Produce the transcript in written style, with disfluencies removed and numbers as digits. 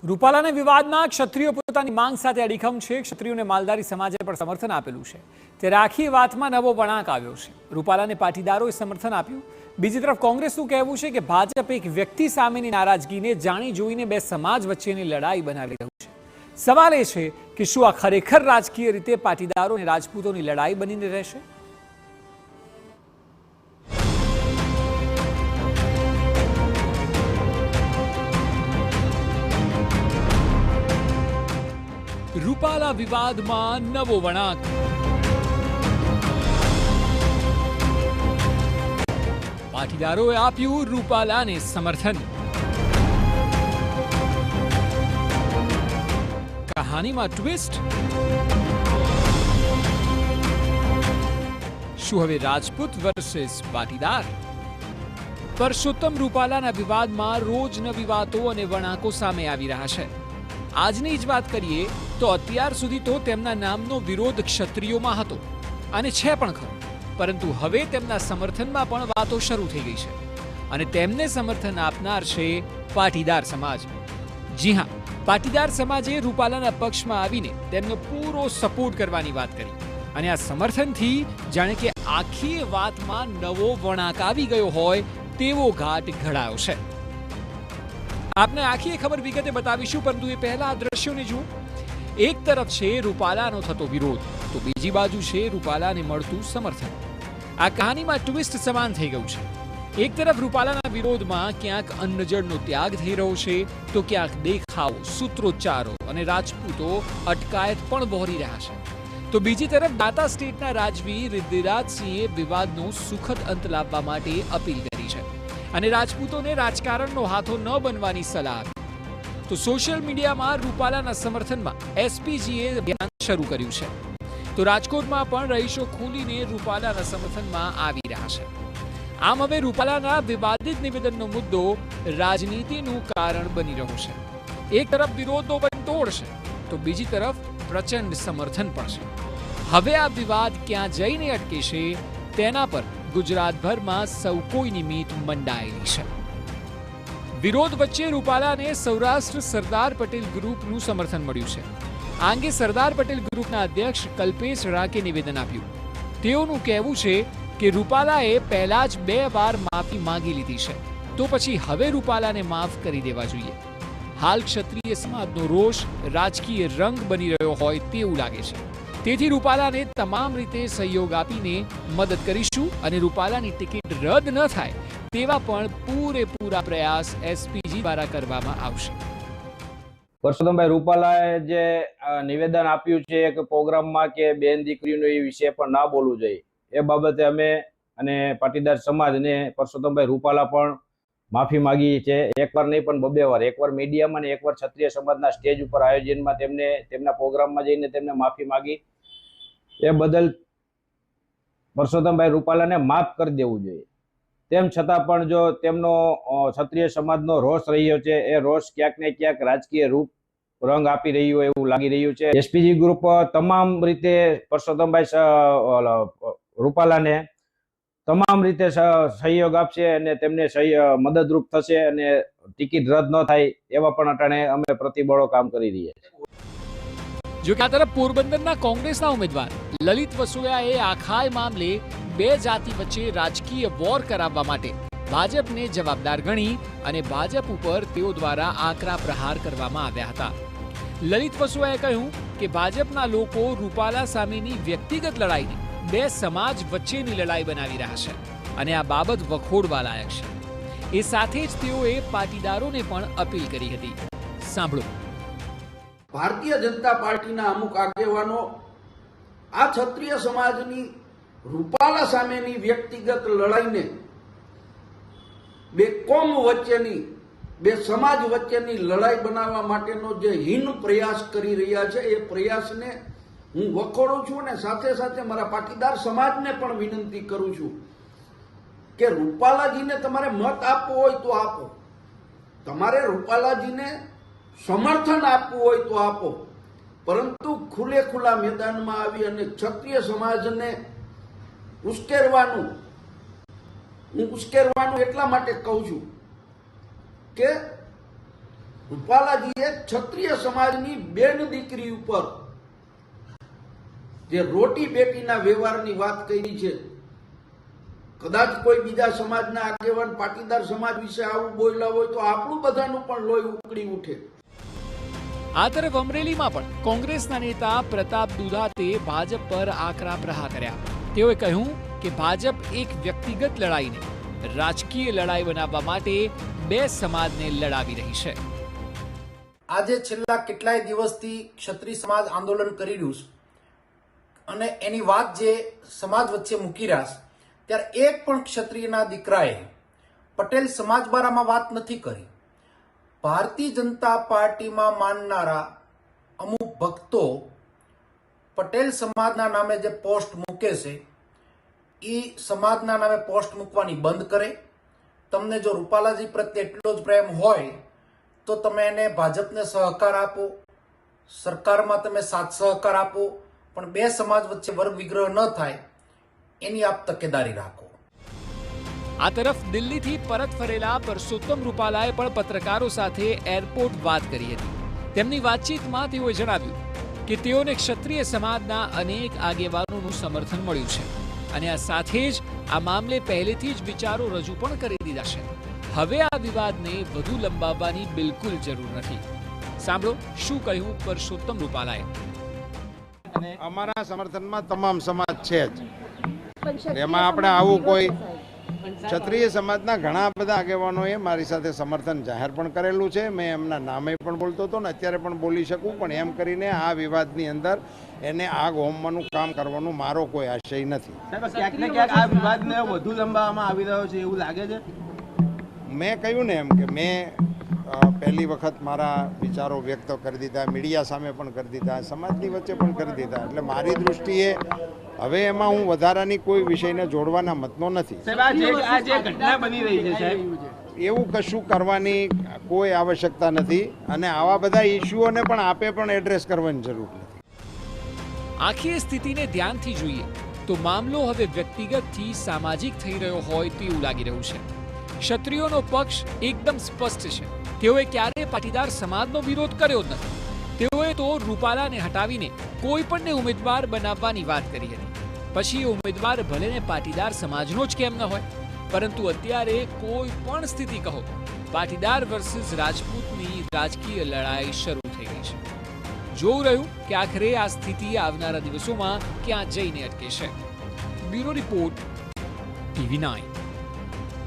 રૂપાલાના વિવાદમાં ક્ષત્રિયો પોતાની માંગ સાથે અડીખમ છે। ક્ષત્રિયોને માલધારી સમાજે પણ સમર્થન આપેલું છે। ત્યારે આખી વાતમાં નવો વળાંક આવ્યો છે। રૂપાલાને પાટીદારોએ સમર્થન આપ્યું। બીજી તરફ કોંગ્રેસનું કહેવું છે કે ભાજપ એક વ્યક્તિ સામેની નારાજગીને જાણી જોઈને બે સમાજ વચ્ચેની લડાઈ બનાવી રહ્યું છે। સવાલ એ છે કે શું આ ખરેખર રાજકીય રીતે પાટીદારો અને રાજપૂતોની લડાઈ બનીને રહેશે? રૂપાલા વિવાદમાં નવો વળાંક। પાટીદારોએ આપ્યું રૂપાલાને સમર્થન। કહાનીમાં ટ્વિસ્ટ। શું હવે રાજપૂત વર્સિસ પાટીદાર? પરસોત્તમ રૂપાલાના વિવાદમાં રોજ નવી વાતો અને વળાંકો સામે આવી રહ્યા છે। આજની જ વાત કરીએ તો અત્યાર સુધી તો તેમના નામનો વિરોધ ક્ષત્રિયોમાં હતો અને છે પણ ખરો, પરંતુ હવે તેમના સમર્થનમાં પણ વાતો શરૂ થઈ ગઈ છે અને તેમને સમર્થન આપનાર છે પાટીદાર સમાજ। જી હા, પાટીદાર સમાજે રૂપાલાના પક્ષમાં આવીને તેમનો પૂરો સપોર્ટ કરવાની વાત કરી અને આ સમર્થનથી જાણે કે આખી વાતમાં નવો વળાંક આવી ગયો હોય તેવો ઘાટ ઘડાયો છે। આપને આખી ખબર વિગતે બતાવીશું, પરંતુ એ પહેલા આ દ્રશ્યોને જુઓ। એક તરફ છે રૂપાલાનો થતો વિરોધ, તો બીજી બાજુ છે રૂપાલાને મળતું સમર્થન। આ કહાનીમાં ટ્વિસ્ટ સમાન થઈ ગયું છે। એક તરફ રૂપાલાના વિરોધમાં ક્યાંક અન્નજળનો ત્યાગ થઈ રહ્યો છે, તો ક્યાંક દેખાવો, સૂત્રોચ્ચારો અને રાજપૂતો અટકાયત પણ વહોરી રહ્યા છે। તો બીજી તરફ દાતા સ્ટેટના રાજવી રિદ્ધિરાજસિંહે વિવાદનો સુખદ અંત લાવવા માટે અપીલ કરી છે અને રાજપૂતોને રાજકારણનો હાથો ન બનવાની સલાહ આપી। તો સોશિયલ મીડિયામાં રૂપાલાના સમર્થનમાં એસપીજીએ અભિયાન શરૂ કર્યું છે। તો રાજકોટમાં પણ રહીશો ખુલીને રૂપાલાના સમર્થનમાં આવી રહ્યા છે। આમ હવે રૂપાલાના વિવાદિત નિવેદનનો મુદ્દો રાજનીતિનું કારણ બની રહ્યો છે। એક તરફ વિરોધનો બંટોળ છે, તો બીજી તરફ પ્રચંડ સમર્થન પણ છે। હવે આ વિવાદ ક્યાં જઈને અટકે છે તેના પર ગુજરાતભરમાં સૌ કોઈની મીટ મંડાયેલી છે। વિરોધ વચ્ચે રૂપાલાને સૌરાષ્ટ્ર સરદાર પટેલ ગ્રુપનું સમર્થન મળ્યું છે। આ અંગે સરદાર પટેલ ગ્રુપના અધ્યક્ષ કલ્પેશ રાકે નિવેદન આપ્યું। તેઓનું કહેવું છે કે રૂપાલાએ પહેલા જ 2 વાર માફી માંગી લીધી છે, તો પછી હવે રૂપાલાને માફ કરી દેવા જોઈએ। હાલ ક્ષત્રિય સમાજનો રોષ રાજકીય રંગ બની રહ્યો હોય તેવું લાગે છે, તેથી રૂપાલાને તમામ રીતે સહયોગ આપીને મદદ કરીશું અને રૂપાલાની ટિકિટ રદ ન થાય તેવા પણ પૂરેપૂરા પ્રયાસ એસપીજી દ્વારા કરવામાં આવશે। પરસોત્તમભાઈ રૂપાલાએ જે નિવેદન આપ્યું છે કે પ્રોગ્રામમાં કે બેન દીકરીનો એ વિશે પણ ના બોલવું જોઈએ, એ બાબતે અમે અને પાટીદાર સમાજને પરસોત્તમભાઈ રૂપાલા પણ માફી માંગી છે। એકવાર નહીં પણ 2 વાર, એકવાર મીડિયામાં ને એકવાર ક્ષત્રિય સમાજના સ્ટેજ ઉપર આયોજનમાં તેમને તેમના પ્રોગ્રામમાં જઈને તેમને માફી માંગી। એ બદલ પરસોત્તમભાઈ રૂપાલાને માફ કરી દેવું જોઈએ। તેમ છતાં પણ જો તેમનો ક્ષત્રિય સમાજનો રોષ રહ્યો છે, એ રોષ ક્યાંક ને ક્યાંક રાજકીય રંગ આપી રહ્યું એવું લાગી રહ્યું છે। એસપીજી ગ્રુપ તમામ રીતે પરસોત્તમભાઈ રૂપાલાને તમામ રીતે સહયોગ આપશે અને તેમને મદદરૂપ થશે અને ટિકિટ રદ ન થાય એવા પણ અટાણે અમે પ્રતિબળો કામ કરી રહ્યા છીએ। જો કે આ તરફ પોરબંદરના કોંગ્રેસના ઉમેદવાર લલિત વસોયાએ આખાય મામલે 2 જાતિ વચ્ચે રાજકીય વોર કરાવવા માટે ભાજપને જવાબદાર ગણી અને ભાજપ ઉપર તેઓ દ્વારા આકરા પ્રહાર કરવામાં આવ્યા હતા। લલિત વસોયાએ કહ્યું કે ભાજપના લોકો રૂપાલા સામેની વ્યક્તિગત લડાઈને 2 સમાજ વચ્ચેની લડાઈ બનાવી રહ્યા છે અને આ બાબત વખોડવા લાયક છે। એ સાથે જ તેઓએ પાટીદારોને પણ અપીલ કરી હતી। સાંભળો। ભારતીય જનતા પાર્ટીના અમુક આગેવાનો આ ક્ષત્રિય સમાજની રૂપાલા સામેની વ્યક્તિગત લડાઈને 2 કોમ વચ્ચેની 2 સમાજ વચ્ચેની લડાઈ બનાવવા માટેનો જે હીન પ્રયાસ કરી રહ્યા છે, એ પ્રયાસને હું વખોડું છું અને સાથે સાથે મારા પાટીદાર સમાજને પણ વિનંતી કરું છું કે રૂપાલાજીને તમારે મત આપવો હોય તો આપો, તમારે રૂપાલાજીને સમર્થન આપવું હોય તો આપો, પરંતુ ખુલ્લા મેદાનમાં આવી અને ક્ષત્રિય સમાજને ઉશ્કેરવાનું એટલા માટે કહું છું કે રૂપાલાજીએ ક્ષત્રિય સમાજની બેન દીકરી ઉપર જે રોટી બેટીના વ્યવહારની વાત કરી છે, કદાચ કોઈ બીજા સમાજના આગેવાન પાટીદાર સમાજ વિશે આવું બોલ્યા હોય તો આપણું બધાનું પણ લોહી ઉકળી ઉઠે. આ તરફ અમરેલીમાં પણ કોંગ્રેસના નેતા પ્રતાપ દુધાતે ભાજપ પર આકરા પ્રહાર કર્યા. તેઓએ કહ્યું કે ભાજપ એક વ્યક્તિગત લડાઈને રાજકીય લડાઈ બનાવવા માટે બે સમાજને લડાવી રહી છે. આજે છેલ્લા કેટલાય દિવસથી ક્ષત્રિય સમાજ આંદોલન કરી રહ્યું છે અને એની વાત જે સમાજ વચ્ચે મૂકી રહ્યા છે, ત્યારે એક પણ ક્ષત્રિયના દીકરાએ પટેલ સમાજ બારામાં વાત નથી કરી. ભારતીય જનતા પાર્ટીમાં માનનારા અમુક ભક્તો પટેલ સમાજના નામે જે પોસ્ટ મૂકે છે એ સમાજના નામે પોસ્ટ મૂકવાની બંધ કરે. તમને જો રૂપાલાજી પ્રત્યે એટલો જ પ્રેમ હોય તો તમે એને ભાજપને સહકાર આપો, સરકારમાં તમે સાથ સહકાર આપો, પણ બે સમાજ વચ્ચે વર્ગ વિગ્રહ ન થાય એની આપ તકેદારી રાખો. આ તરફ દિલ્હીથી પરત ફરેલા પરસોત્તમ રૂપાલાએ પણ પત્રકારો સાથે એરપોર્ટ વાત કરી હતી. તેમની વાતચીતમાં તેઓએ જણાવ્યું કે તેઓને ક્ષત્રિય સમાજના અનેક આગેવાનોનું સમર્થન મળ્યું છે અને આ સાથે જ આ મામલે પહેલેથી જ વિચારો રજૂ પણ કરી દીધા છે. હવે આ વિવાદને વધુ લંબાવવાની બિલકુલ જરૂર નથી. સાંભળો શું કહ્યું પરસોત્તમ રૂપાલાએ. અમારા સમર્થનમાં તમામ સમાજ છે જ. એમાં આપણે આવું કોઈ ક્ષત્રિય સમાજના ઘણા બધા આગેવાનોએ મારી સાથે સમર્થન જાહેર પણ કરેલું છે. મેં એમના નામે પણ બોલતો હતો ને અત્યારે પણ બોલી શકું, પણ એમ કરીને આ વિવાદની અંદર એને આગ હોમવાનું કામ કરવાનો મારો કોઈ આશય નથી. ક્યાંક ને ક્યાંક આ વિવાદને વધુ લંબાવવામાં આવી રહ્યો છે એવું લાગે છે. મેં કહ્યું ને એમ કે મેં પહેલી વખત મારા વિચારો વ્યક્ત કરી દીધા, મીડિયા સામે પણ કરી દીધા, સમાજની વચ્ચે પણ કરી દીધા. એટલે મારી દૃષ્ટિએ હવે એમાં હું વધારાની કોઈ વિષયને જોડવાના મતનો નથી. આ જે ઘટના બની રહી છે સાહેબ, એવું કશું કરવાની કોઈ આવશ્યકતા નથી અને આવા બધા ઇસ્યુઓને પણ આપે પણ એડ્રેસ કરવાની જરૂર નથી. આખી સ્થિતિને ધ્યાનથી જોઈએ તો મામલો હવે વ્યક્તિગતથી સામાજિક થઈ રહ્યો હોય તેવું લાગી રહ્યું છે. ક્ષત્રિયોનો પક્ષ એકદમ સ્પષ્ટ છે. તેઓએ ક્યારેય પાટીદાર સમાજનો વિરોધ કર્યો જ નથી. તેઓએ તો રૂપાલાને હટાવીને કોઈ પણને ઉમેદવાર બનાવવાની વાત કરી હતી. પછી એ ઉમેદવાર ભલેને પાટીદાર સમાજનો જ કેમ ન હોય, પરંતુ અત્યારે કોઈ પણ સ્થિતિ કહો, પાટીદાર વર્સિસ રાજપૂતની રાજકીય લડાઈ શરૂ થઈ ગઈ છે. જોવું રહ્યું કે આખરે આ સ્થિતિ આવનારા દિવસોમાં ક્યાં જઈને અટકે છે. Bureau report, TV9.